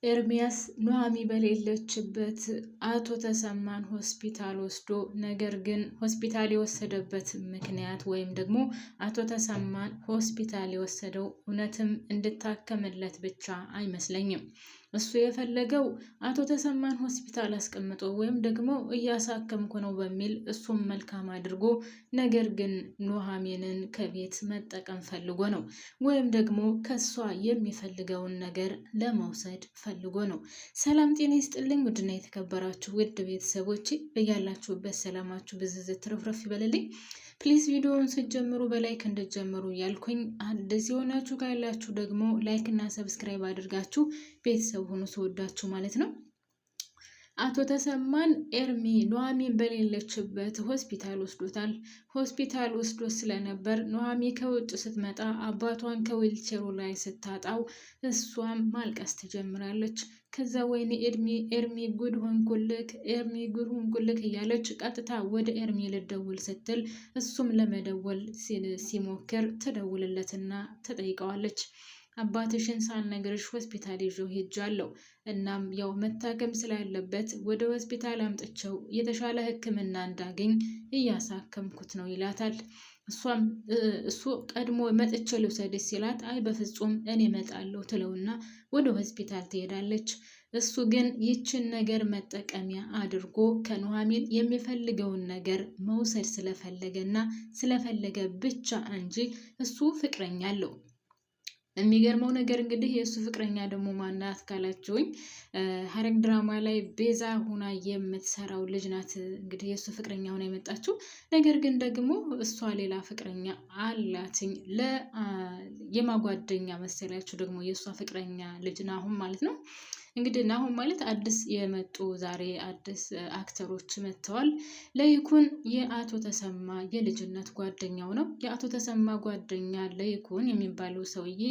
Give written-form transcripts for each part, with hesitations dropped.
ኤርሚያስ ኑሃሚ በሌለችበት አቶ ተሰማን ሆስፒታል ወስዶ ነገር ግን ሆስፒታል የወሰደበት ምክንያት ወይም ደግሞ አቶ ተሰማን ሆስፒታል የወሰደው እውነትም እንድታከምለት ብቻ አይመስለኝም። እሱ የፈለገው አቶ ተሰማን ሆስፒታል አስቀምጦ ወይም ደግሞ እያሳከምኩ ነው በሚል እሱም መልካም አድርጎ ነገር ግን ኑሃሚንን ከቤት መጠቀም ፈልጎ ነው ወይም ደግሞ ከሷ የሚፈልገውን ነገር ለመውሰድ ፈልጎ ነው። ሰላም ጤና ይስጥልኝ ውድና የተከበራችሁ ውድ ቤተሰቦች በያላችሁበት ሰላማችሁ ብዝዝት ትርፍርፍ ይበልልኝ። ፕሊዝ ቪዲዮውን ስትጀምሩ በላይክ እንድትጀምሩ ያልኩኝ፣ አዲስ የሆናችሁ ካላችሁ ደግሞ ላይክ እና ሰብስክራይብ አድርጋችሁ ቤተሰብ ሆኖ ተወዳችሁ ማለት ነው። አቶ ተሰማን ኤርሚ ኑሃሚን በሌለችበት ሆስፒታል ወስዶታል። ሆስፒታል ወስዶ ስለነበር ኑሃሚ ከውጭ ስትመጣ አባቷን ከዊልቸሩ ላይ ስታጣው እሷም ማልቀስ ትጀምራለች። ከዛ ወይኔ ኤርሚ ጉድ ሆንኩልክ፣ ኤርሚ ጉድ ሆንኩልክ እያለች ቀጥታ ወደ ኤርሚ ልደውል ስትል እሱም ለመደወል ሲሞክር ትደውልለትና ትጠይቀዋለች። አባትሽን ሳልነግርሽ ሆስፒታል ይዞ ሄጃለሁ። እናም ያው መታከም ስላለበት ወደ ሆስፒታል አምጥቼው የተሻለ ሕክምና እንዳገኝ እያሳከምኩት ነው ይላታል። እሱ ቀድሞ መጥቼ ልውሰድሽ ሲላት አይ በፍጹም እኔ እመጣለሁ ትለውና ወደ ሆስፒታል ትሄዳለች። እሱ ግን ይችን ነገር መጠቀሚያ አድርጎ ከኑሃሚን የሚፈልገውን ነገር መውሰድ ስለፈለገና ስለፈለገ ብቻ እንጂ እሱ ፍቅረኛ አለው። የሚገርመው ነገር እንግዲህ የእሱ ፍቅረኛ ደግሞ ማናት ካላችሁኝ ሐረግ ድራማ ላይ ቤዛ ሁና የምትሰራው ልጅ ናት። እንግዲህ የእሱ ፍቅረኛ ሁና የመጣችው ነገር ግን ደግሞ እሷ ሌላ ፍቅረኛ አላትኝ። የማጓደኛ መሰላችሁ ደግሞ የእሷ ፍቅረኛ ልጅ ናሁም ማለት ነው። እንግዲህ ናሁም ማለት አዲስ የመጡ ዛሬ አዲስ አክተሮች መጥተዋል። ለይኩን የአቶ ተሰማ የልጅነት ጓደኛው ነው። የአቶ ተሰማ ጓደኛ ለይኩን የሚባለው ሰውዬ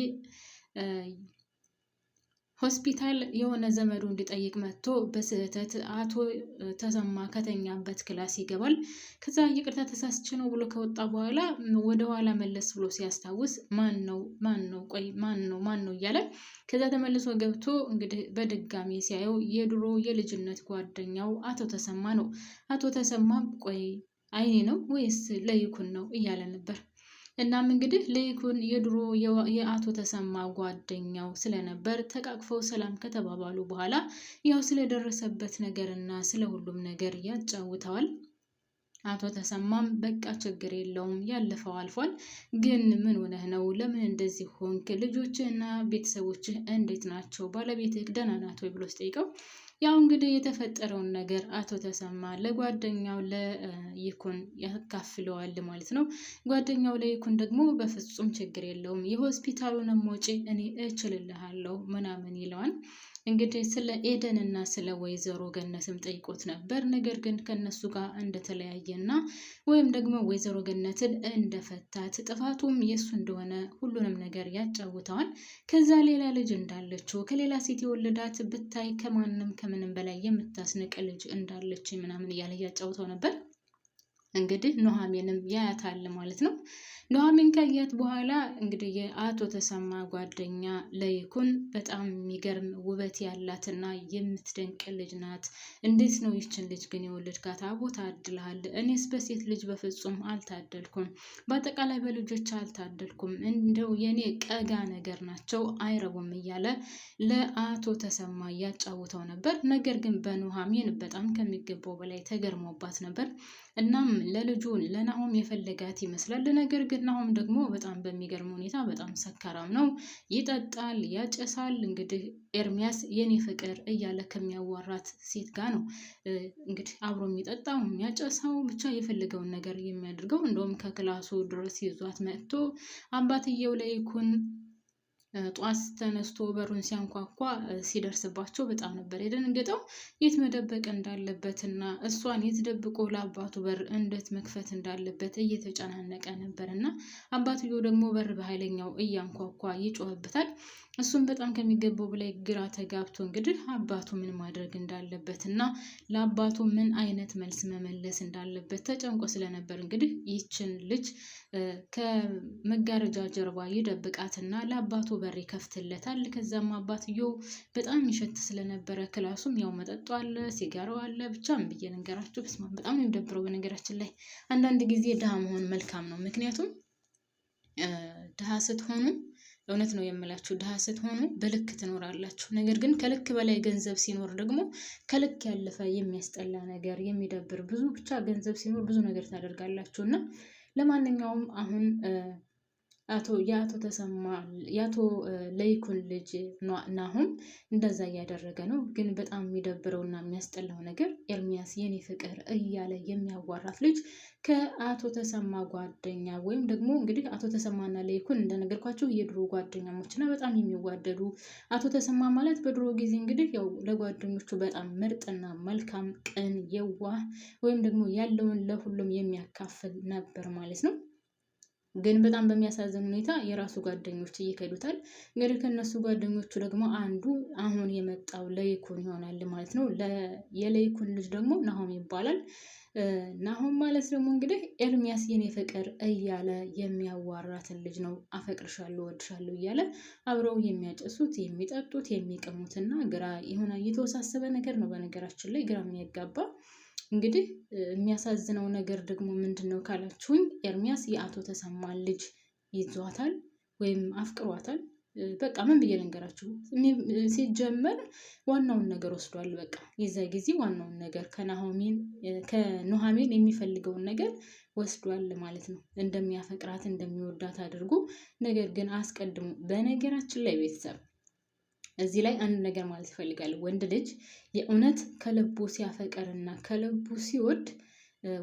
ሆስፒታል የሆነ ዘመዱ እንዲጠይቅ መጥቶ በስህተት አቶ ተሰማ ከተኛበት ክላስ ይገባል። ከዛ ይቅርታ ተሳስቼ ነው ብሎ ከወጣ በኋላ ወደ ኋላ መለስ ብሎ ሲያስታውስ ማን ነው እያለ ከዛ ተመልሶ ገብቶ እንግዲህ በድጋሚ ሲያየው የድሮ የልጅነት ጓደኛው አቶ ተሰማ ነው። አቶ ተሰማም ቆይ አይኔ ነው ወይስ ለይኩን ነው እያለ ነበር። እናም እንግዲህ ለይኩን የድሮ የአቶ ተሰማ ጓደኛው ስለነበር ተቃቅፈው ሰላም ከተባባሉ በኋላ ያው ስለደረሰበት ነገርና ስለ ሁሉም ነገር ያጫውተዋል። አቶ ተሰማም በቃ ችግር የለውም ያለፈው አልፏል፣ ግን ምን ሆነህ ነው? ለምን እንደዚህ ሆንክ? ልጆችህና ቤተሰቦችህ እንዴት ናቸው? ባለቤትህ ደህና ናት ወይ ብሎ ሲጠይቀው ያው እንግዲህ የተፈጠረውን ነገር አቶ ተሰማ ለጓደኛው ለይኩን ያካፍለዋል ማለት ነው። ጓደኛው ለይኩን ደግሞ በፍጹም ችግር የለውም የሆስፒታሉንም ወጪ እኔ እችልልሃለሁ ምናምን ይለዋል። እንግዲህ ስለ ኤደን እና ስለ ወይዘሮ ገነትም ጠይቆት ነበር። ነገር ግን ከነሱ ጋር እንደተለያየና ወይም ደግሞ ወይዘሮ ገነትን እንደፈታት ጥፋቱም የሱ እንደሆነ ሁሉንም ነገር ያጫውተዋል። ከዛ ሌላ ልጅ እንዳለችው ከሌላ ሴት የወለዳት ብታይ ከምንም በላይ የምታስንቅ ልጅ እንዳለች ምናምን እያለ ያጫውተው ነበር። እንግዲህ ኑሃሚንም ያያታል ማለት ነው። ኑሃሚን ካያት በኋላ እንግዲህ የአቶ ተሰማ ጓደኛ ለይኩን በጣም የሚገርም ውበት ያላትና የምትደንቅ ልጅ ናት። እንዴት ነው ይችን ልጅ ግን የወለድካት? አቦታ አድልሃል። እኔስ በሴት ልጅ በፍጹም አልታደልኩም፣ በአጠቃላይ በልጆች አልታደልኩም፣ እንደው የኔ ቀጋ ነገር ናቸው አይረቡም እያለ ለአቶ ተሰማ ያጫውተው ነበር። ነገር ግን በኑሃሚን በጣም ከሚገባው በላይ ተገርሞባት ነበር። እናም ለልጁ ለናሆም የፈለጋት ይመስላል። ነገር ግን ናሆም ደግሞ በጣም በሚገርም ሁኔታ በጣም ሰካራም ነው፣ ይጠጣል፣ ያጨሳል። እንግዲህ ኤርሚያስ የኔ ፍቅር እያለ ከሚያዋራት ሴት ጋር ነው እንግዲህ አብሮ የሚጠጣው የሚያጨሳው፣ ብቻ የፈለገውን ነገር የሚያደርገው። እንደውም ከክላሱ ድረስ ይዟት መጥቶ አባትየው ለይኩን ጧት ተነስቶ በሩን ሲያንኳኳ ሲደርስባቸው በጣም ነበር የደነገጠው። የት መደበቅ እንዳለበትና እሷን የት ደብቆ ለአባቱ በር እንዴት መክፈት እንዳለበት እየተጨናነቀ ነበርና አባትየው ደግሞ በር በኃይለኛው እያንኳኳ ይጮህበታል። እሱም በጣም ከሚገባው በላይ ግራ ተጋብቶ እንግዲህ አባቱ ምን ማድረግ እንዳለበትና ለአባቱ ምን አይነት መልስ መመለስ እንዳለበት ተጨንቆ ስለነበር እንግዲህ ይችን ልጅ ከመጋረጃ ጀርባ ይደብቃትና ለአባቱ በር ይከፍትለታል። ከዛም አባትየው በጣም ይሸት ስለነበረ ክላሱም ያው መጠጡ አለ፣ ሲጋራው አለ፣ ብቻ ምን ብዬ ልንገራችሁ፣ በስመ አብ በጣም ነው የሚደብረው። በነገራችን ላይ አንዳንድ ጊዜ ድሃ መሆን መልካም ነው። ምክንያቱም ድሃ ስትሆኑ እውነት ነው የምላችሁ፣ ድሃ ስትሆኑ በልክ ትኖራላችሁ። ነገር ግን ከልክ በላይ ገንዘብ ሲኖር ደግሞ ከልክ ያለፈ የሚያስጠላ ነገር፣ የሚደብር ብዙ ብቻ ገንዘብ ሲኖር ብዙ ነገር ታደርጋላችሁ። እና ለማንኛውም አሁን የአቶ ለይኩን ልጅ ናሆም እንደዛ እያደረገ ነው። ግን በጣም የሚደብረውና የሚያስጠላው ነገር ኤርሚያስ የኔ ፍቅር እያለ የሚያዋራት ልጅ ከአቶ ተሰማ ጓደኛ ወይም ደግሞ እንግዲህ አቶ ተሰማና ለይኩን እንደነገርኳቸው የድሮ ጓደኛሞች እና በጣም የሚዋደዱ። አቶ ተሰማ ማለት በድሮ ጊዜ እንግዲህ ያው ለጓደኞቹ በጣም ምርጥና መልካም፣ ቅን፣ የዋህ ወይም ደግሞ ያለውን ለሁሉም የሚያካፍል ነበር ማለት ነው። ግን በጣም በሚያሳዝን ሁኔታ የራሱ ጓደኞች እየከዱታል። እንግዲህ ከነሱ ጓደኞቹ ደግሞ አንዱ አሁን የመጣው ለይኩን ይሆናል ማለት ነው። የለይኩን ልጅ ደግሞ ናሆም ይባላል። ናሆም ማለት ደግሞ እንግዲህ ኤርሚያስ የኔ ፍቅር እያለ የሚያዋራትን ልጅ ነው። አፈቅርሻለሁ፣ ወድሻለሁ እያለ አብረው የሚያጨሱት፣ የሚጠጡት፣ የሚቀሙትና ግራ የሆነ የተወሳሰበ ነገር ነው። በነገራችን ላይ ግራ የሚያጋባ እንግዲህ የሚያሳዝነው ነገር ደግሞ ምንድን ነው ካላችሁኝ፣ ኤርሚያስ የአቶ ተሰማን ልጅ ይዟታል ወይም አፍቅሯታል። በቃ ምን ብዬ ልንገራችሁ፣ ሲጀመር ዋናውን ነገር ወስዷል። በቃ የዛ ጊዜ ዋናውን ነገር ከኑሐሚን የሚፈልገውን ነገር ወስዷል ማለት ነው። እንደሚያፈቅራት እንደሚወዳት አድርጎ። ነገር ግን አስቀድሞ በነገራችን ላይ ቤተሰብ እዚህ ላይ አንድ ነገር ማለት ይፈልጋል። ወንድ ልጅ የእውነት ከልቡ ሲያፈቅርና ከልቡ ሲወድ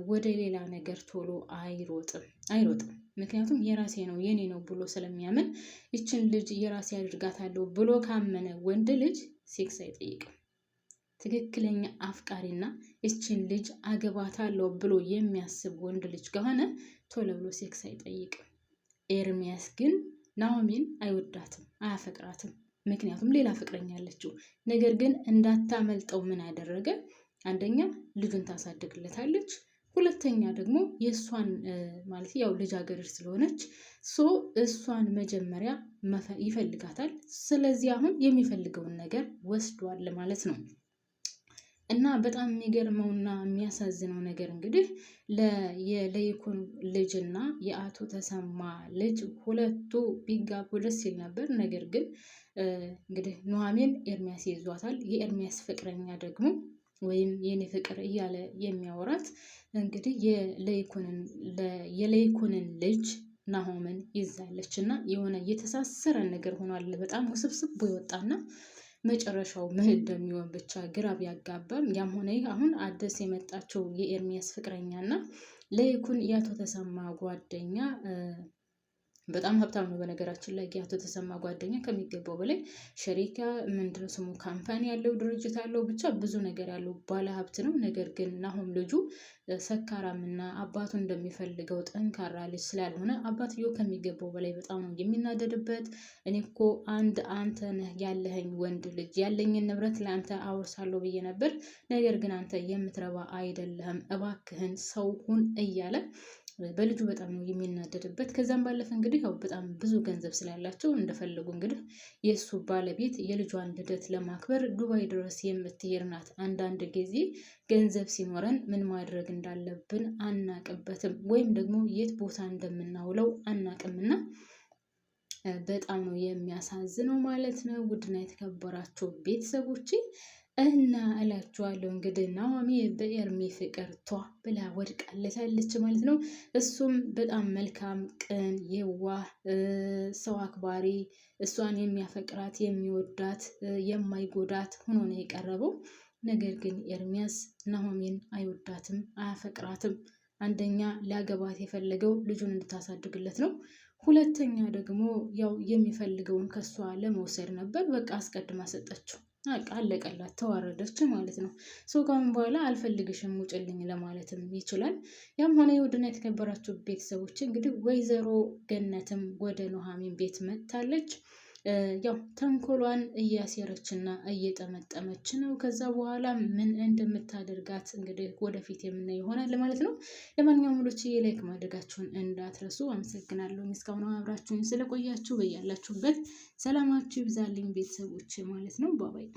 ወደ ሌላ ነገር ቶሎ አይሮጥም። ምክንያቱም የራሴ ነው የኔ ነው ብሎ ስለሚያምን፣ ይችን ልጅ የራሴ አድርጋታለሁ ብሎ ካመነ ወንድ ልጅ ሴክስ አይጠይቅም። ትክክለኛ አፍቃሪና ይችን ልጅ አገባታለሁ ብሎ የሚያስብ ወንድ ልጅ ከሆነ ቶሎ ብሎ ሴክስ አይጠይቅም። ኤርሚያስ ግን ናሆሚን አይወዳትም፣ አያፈቅራትም። ምክንያቱም ሌላ ፍቅረኛ አለችው። ነገር ግን እንዳታመልጠው ምን አደረገ? አንደኛ ልጁን ታሳድግለታለች። ሁለተኛ ደግሞ የእሷን ማለት ያው ልጃገረድ ስለሆነች እሷን መጀመሪያ ይፈልጋታል። ስለዚህ አሁን የሚፈልገውን ነገር ወስዷል ማለት ነው። እና በጣም የሚገርመውና የሚያሳዝነው ነገር እንግዲህ የለይኩን ልጅና የአቶ ተሰማ ልጅ ሁለቱ ቢጋቡ ደስ ይል ነበር። ነገር ግን እንግዲህ ኑሐሚን ኤርሚያስ ይዟታል። የኤርሚያስ ፍቅረኛ ደግሞ ወይም የኔ ፍቅር እያለ የሚያወራት እንግዲህ የለይኩንን ልጅ ናሆምን ይዛለች እና የሆነ የተሳሰረ ነገር ሆኗል። በጣም ውስብስብ ይወጣና መጨረሻው ምን እንደሚሆን ብቻ ግራ ቢያጋባም፣ ያም ሆነ ይህ አሁን አዲስ የመጣችው የኤርሚያስ ፍቅረኛና ለይኩን የአቶ ተሰማ ጓደኛ በጣም ሀብታም ነው። በነገራችን ላይ የአቶ ተሰማ ጓደኛ ከሚገባው በላይ ሸሪካ ምንድነው ስሙ ካምፓኒ ያለው ድርጅት አለው፣ ብቻ ብዙ ነገር ያለው ባለ ሀብት ነው። ነገር ግን ናሆም ልጁ ሰካራምና አባቱ እንደሚፈልገው ጠንካራ ልጅ ስላልሆነ አባትየው ከሚገባው በላይ በጣም ነው የሚናደድበት። እኔ እኮ አንተ ነህ ያለኸኝ ወንድ ልጅ፣ ያለኝን ንብረት ለአንተ አወርሳለሁ ብዬ ነበር፣ ነገር ግን አንተ የምትረባ አይደለህም፣ እባክህን ሰው ሁን እያለ በልጁ በጣም ነው የሚናደድበት። ከዛም ባለፈ እንግዲህ ያው በጣም ብዙ ገንዘብ ስላላቸው እንደፈለጉ እንግዲህ የእሱ ባለቤት የልጇን ልደት ለማክበር ዱባይ ድረስ የምትሄድ ናት። አንዳንድ ጊዜ ገንዘብ ሲኖረን ምን ማድረግ እንዳለብን አናቅበትም፣ ወይም ደግሞ የት ቦታ እንደምናውለው አናቅምና በጣም ነው የሚያሳዝነው ማለት ነው። ውድና የተከበራችሁ ቤተሰቦቼ እና እላችኋለሁ እንግዲህ ናሆሚ በኤርሚ ፍቅር ብላ ወድቃለታለች ማለት ነው። እሱም በጣም መልካም፣ ቅን፣ የዋህ፣ ሰው አክባሪ፣ እሷን የሚያፈቅራት የሚወዳት የማይጎዳት ሆኖ ነው የቀረበው። ነገር ግን ኤርሚያስ ናሆሚን አይወዳትም፣ አያፈቅራትም። አንደኛ ሊያገባት የፈለገው ልጁን እንድታሳድግለት ነው። ሁለተኛ ደግሞ ያው የሚፈልገውን ከሷ ለመውሰድ ነበር። በቃ አስቀድማ ሰጠችው። አለቀላት፣ ተዋረደች ማለት ነው። ካሁን በኋላ አልፈልግሽም ውጭልኝ ለማለትም ይችላል። ያም ሆነ የውድና የተከበራችሁ ቤተሰቦች እንግዲህ ወይዘሮ ገነትም ወደ ኑሐሚን ቤት መጥታለች። ያው ተንኮሏን እያሴረችና እየጠመጠመች ነው። ከዛ በኋላ ምን እንደምታደርጋት እንግዲህ ወደፊት የምናየው ይሆናል ማለት ነው። ለማንኛውም ሁሎች ላይክ ማድረጋችሁን እንዳትረሱ። አመሰግናለሁ እስካሁን አብራችሁን ስለቆያችሁ። በያላችሁበት ሰላማችሁ ይብዛልኝ ቤተሰቦች ማለት ነው። ባባይ